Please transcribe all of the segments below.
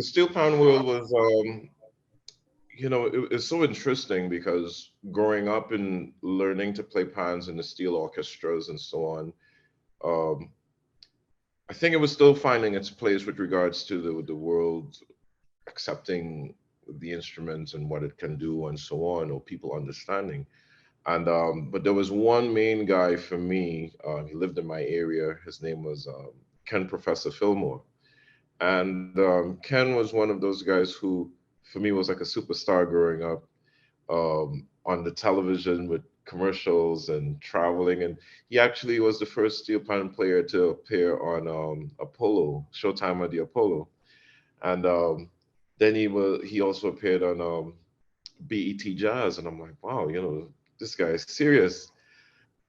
The steel pan world was, it's so interesting because growing up and learning to play pans in the steel orchestras and so on, um, I think it was still finding its place with regards to the world accepting the instruments and what it can do and so on, or people understanding. And but there was one main guy for me. He lived in my area. His name was Ken Professor Fillmore, and Ken was one of those guys who, for me, was like a superstar growing up, on the television with commercials and traveling. And he actually was the first steel pan player to appear on Apollo, Showtime at the Apollo. And then he also appeared on BET Jazz. And I'm like, wow, this guy is serious.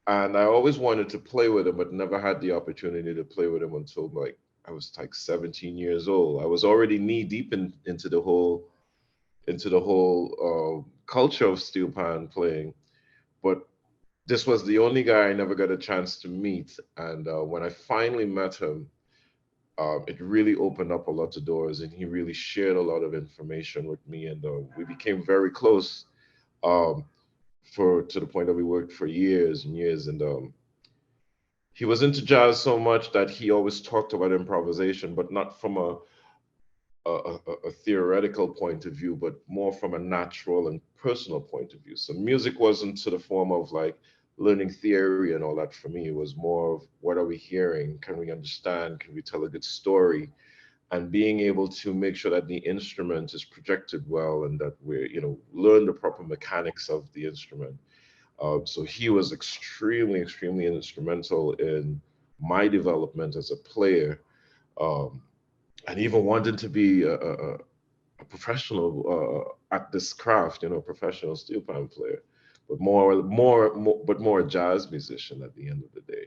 And I always wanted to play with him, but never had the opportunity to play with him until like I was like 17 years old. I was already knee deep into the whole culture of steel pan playing, but this was the only guy I never got a chance to meet. And when I finally met him, it really opened up a lot of doors, and he really shared a lot of information with me, and we became very close. Um, for to the point that we worked for years and years, and he was into jazz so much that he always talked about improvisation, but not from a theoretical point of view, but more from a natural and personal point of view. So music wasn't to the form of like learning theory and all that for me. It was more of what are we hearing? Can we understand? Can we tell a good story? And being able to make sure that the instrument is projected well and that we learn the proper mechanics of the instrument. So he was extremely, extremely instrumental in my development as a player, um, and even wanting to be a professional at this craft, professional steel pan player, but more a jazz musician at the end of the day.